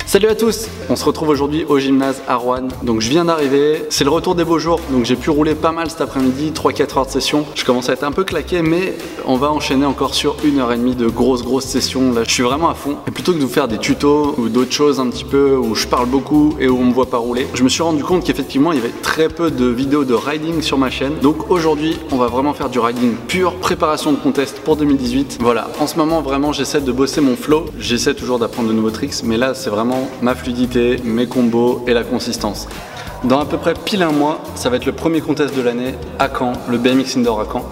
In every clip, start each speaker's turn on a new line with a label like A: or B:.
A: Salut à tous, on se retrouve aujourd'hui au gymnase à Roanne. Donc je viens d'arriver, c'est le retour des beaux jours, donc j'ai pu rouler pas mal cet après-midi, 3-4 heures de session. Je commence à être un peu claqué, mais on va enchaîner encore sur 1h30 de grosses sessions. Là je suis vraiment à fond. Et plutôt que de vous faire des tutos ou d'autres choses un petit peu où je parle beaucoup et où on me voit pas rouler, je me suis rendu compte qu'effectivement il y avait très peu de vidéos de riding sur ma chaîne. Donc aujourd'hui on va vraiment faire du riding pur, préparation de contest pour 2018. Voilà, en ce moment vraiment j'essaie de bosser mon flow, j'essaie toujours d'apprendre de nouveaux tricks, mais là c'est vraiment ma fluidité, mes combos et la consistance. Dans à peu près pile un mois, ça va être le premier contest de l'année à Caen, le BMX Indoor à Caen.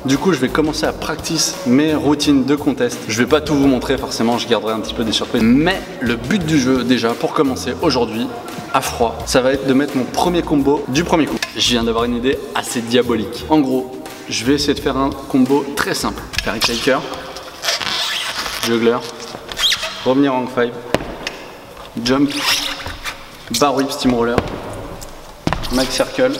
A: Du coup, je vais commencer à practice mes routines de contest. Je vais pas tout vous montrer forcément, je garderai un petit peu des surprises. Mais le but du jeu, déjà, pour commencer aujourd'hui, à froid, ça va être de mettre mon premier combo du premier coup. Je viens d'avoir une idée assez diabolique. En gros, je vais essayer de faire un combo très simple. Faire un shaker, juggler, revenir en hang five, jump, bar whip steamroller, mag circle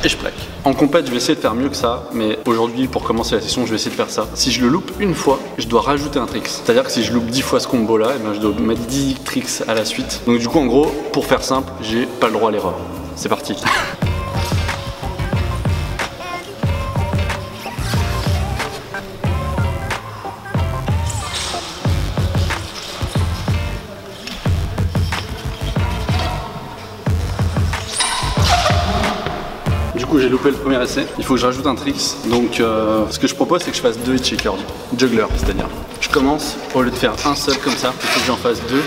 A: et je plaque. En compète, je vais essayer de faire mieux que ça, mais aujourd'hui, pour commencer la session, je vais essayer de faire ça. Si je le loupe une fois, je dois rajouter un trick. C'est-à-dire que si je loupe 10 fois ce combo-là, eh ben, je dois mettre 10 tricks à la suite. Donc du coup, en gros, pour faire simple, j'ai pas le droit à l'erreur. C'est parti. Du coup j'ai loupé le premier essai, il faut que je rajoute un tricks. Donc ce que je propose c'est que je fasse 2 hit shakers, juggler, c'est-à-dire je commence, au lieu de faire un seul comme ça, il faut que j'en fasse 2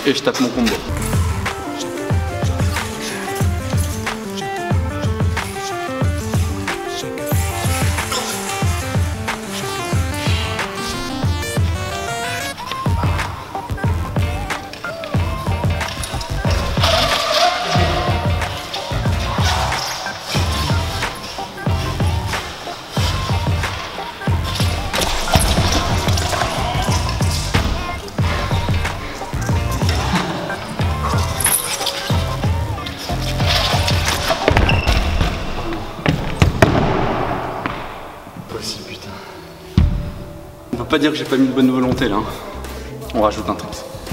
A: et je tape mon combo. On peut pas dire que j'ai pas mis de bonne volonté là. On rajoute un trick.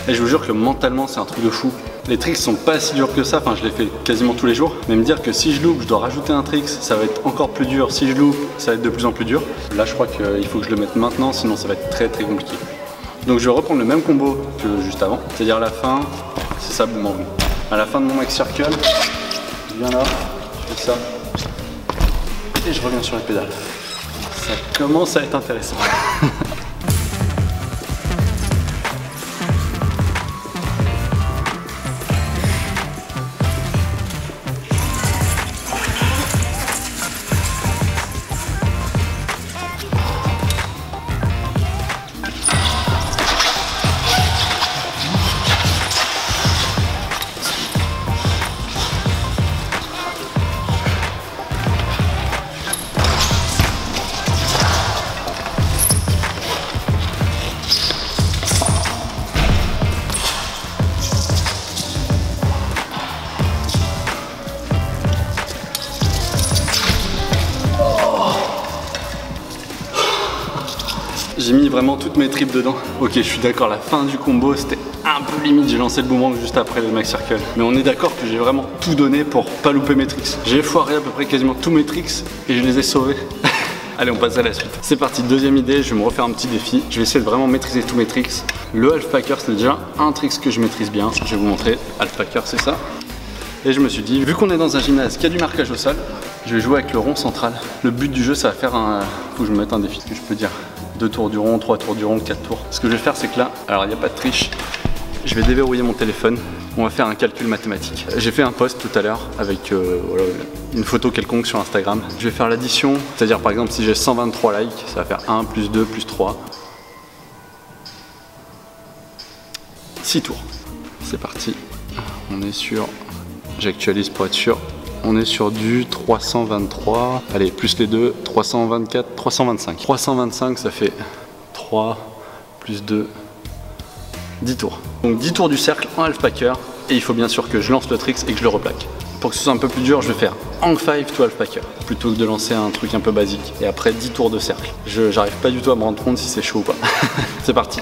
A: Et je vous jure que mentalement c'est un truc de fou. Les tricks sont pas si durs que ça, enfin je les fais quasiment tous les jours. Mais me dire que si je loupe, je dois rajouter un trick, ça va être encore plus dur. Si je loupe, ça va être de plus en plus dur. Là je crois qu'il faut que je le mette maintenant, sinon ça va être très compliqué. Donc je vais reprendre le même combo que juste avant. C'est-à-dire à la fin, c'est ça, boum en boum. À la fin de mon mag circle, je viens là, je fais ça. Et je reviens sur les pédales. Ça commence à être intéressant. J'ai mis vraiment toutes mes tripes dedans. Ok, je suis d'accord, la fin du combo c'était un peu limite, j'ai lancé le boomerang juste après le mag circle. Mais on est d'accord que j'ai vraiment tout donné pour pas louper mes tricks. J'ai foiré à peu près quasiment tous mes tricks et je les ai sauvés. Allez, on passe à la suite. C'est parti, deuxième idée, je vais me refaire un petit défi. Je vais essayer de vraiment maîtriser tous mes tricks. Le half packer, c'est déjà un trick que je maîtrise bien. Je vais vous montrer. Half packer, c'est ça. Et je me suis dit, vu qu'on est dans un gymnase qui a du marquage au sol, je vais jouer avec le rond central. Le but du jeu, ça va faire un... Faut que je me mette un défi, que je peux dire. 2 tours du rond, 3 tours du rond, 4 tours. Ce que je vais faire, c'est que là, alors il n'y a pas de triche. Je vais déverrouiller mon téléphone. On va faire un calcul mathématique. J'ai fait un post tout à l'heure avec voilà, une photo quelconque sur Instagram. Je vais faire l'addition, c'est-à-dire par exemple si j'ai 123 likes, ça va faire 1 plus 2 plus 3. 6 tours. C'est parti. On est sur... J'actualise pour être sûr. On est sur du 323, allez, plus les deux, 324, 325. 325, ça fait 3 plus 2, 10 tours. Donc 10 tours du cercle en half packer, et il faut bien sûr que je lance le tricks et que je le replaque. Pour que ce soit un peu plus dur, je vais faire hang 5 to half packer, plutôt que de lancer un truc un peu basique. Et après 10 tours de cercle. J'arrive pas du tout à me rendre compte si c'est chaud ou pas. C'est parti.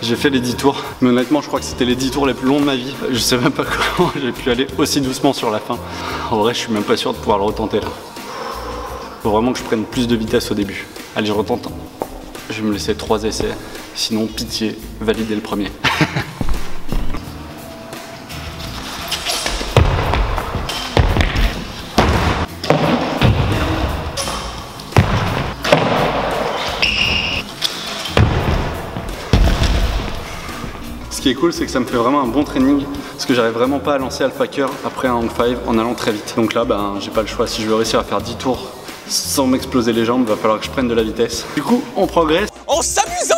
A: J'ai fait les 10 tours, mais honnêtement je crois que c'était les 10 tours les plus longs de ma vie. Je sais même pas comment j'ai pu aller aussi doucement sur la fin. En vrai je suis même pas sûr de pouvoir le retenter là. Faut vraiment que je prenne plus de vitesse au début. Allez, je retente. Je vais me laisser 3 essais, sinon pitié, validez le premier. Ce qui est cool, c'est que ça me fait vraiment un bon training parce que j'arrive vraiment pas à lancer Alpha Curl après un hang 5 en allant très vite. Donc là, ben, j'ai pas le choix. Si je veux réussir à faire 10 tours sans m'exploser les jambes, va falloir que je prenne de la vitesse. Du coup, on progresse.
B: En s'amusant!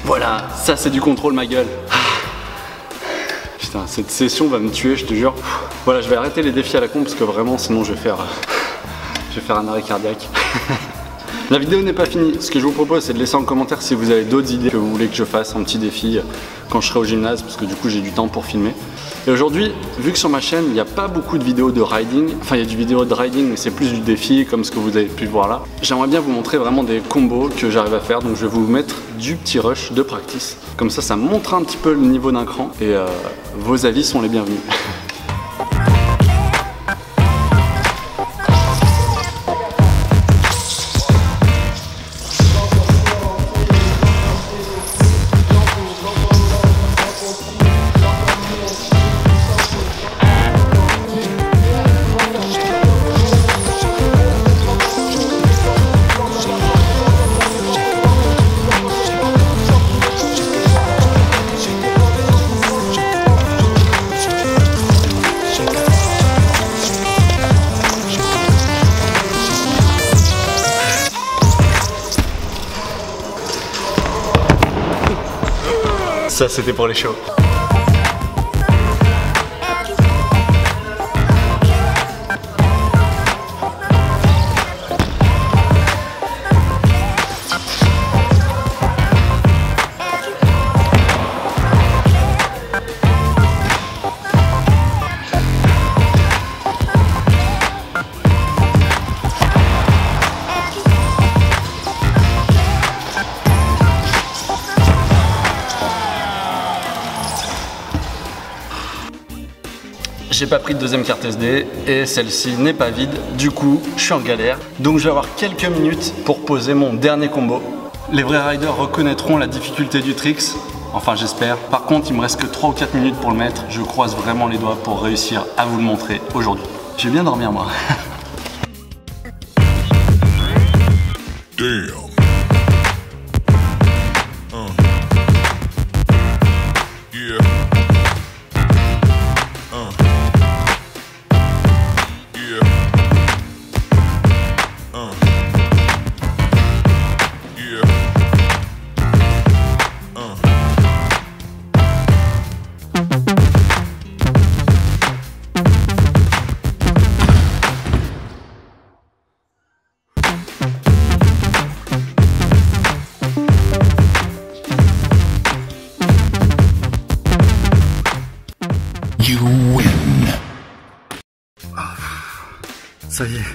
A: Voilà, ça c'est du contrôle ma gueule. Putain, cette session va me tuer, je te jure. Voilà, je vais arrêter les défis à la con parce que vraiment sinon je vais faire un arrêt cardiaque. La vidéo n'est pas finie. Ce que je vous propose, c'est de laisser en commentaire si vous avez d'autres idées que vous voulez que je fasse un petit défi quand je serai au gymnase, parce que du coup j'ai du temps pour filmer. Et aujourd'hui, vu que sur ma chaîne il n'y a pas beaucoup de vidéos de riding, enfin il y a du vidéo de riding mais c'est plus du défi comme ce que vous avez pu voir là, j'aimerais bien vous montrer vraiment des combos que j'arrive à faire. Donc je vais vous mettre du petit rush de practice, comme ça montre un petit peu le niveau d'un cran et vos avis sont les bienvenus. Ça c'était pour les shows. J'ai pas pris de deuxième carte SD et celle-ci n'est pas vide, du coup je suis en galère. Donc je vais avoir quelques minutes pour poser mon dernier combo. Les vrais riders reconnaîtront la difficulté du tricks, enfin j'espère. Par contre il me reste que 3 ou 4 minutes pour le mettre, je croise vraiment les doigts pour réussir à vous le montrer aujourd'hui. Je vais bien dormir moi.
C: Damn. Yeah.
A: Ça y est,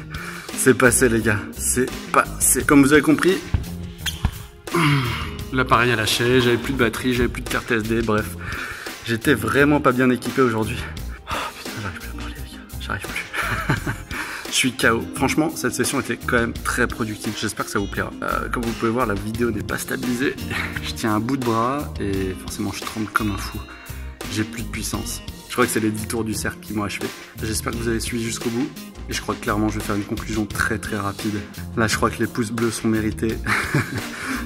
A: c'est passé les gars, c'est passé. Comme vous avez compris, l'appareil a lâché, j'avais plus de batterie, j'avais plus de carte SD, bref. J'étais vraiment pas bien équipé aujourd'hui. Oh putain, j'arrive plus à parler les gars, j'arrive plus. Je suis KO. Franchement, cette session était quand même très productive. J'espère que ça vous plaira. Comme vous pouvez voir, la vidéo n'est pas stabilisée. Je tiens un bout de bras et forcément je tremble comme un fou. J'ai plus de puissance. Je crois que c'est les 10 tours du cercle qui m'ont achevé. J'espère que vous avez suivi jusqu'au bout. Et je crois que clairement je vais faire une conclusion très rapide. Là je crois que les pouces bleus sont mérités.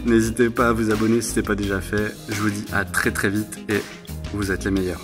A: N'hésitez pas à vous abonner si ce n'est pas déjà fait. Je vous dis à très vite et vous êtes les meilleurs.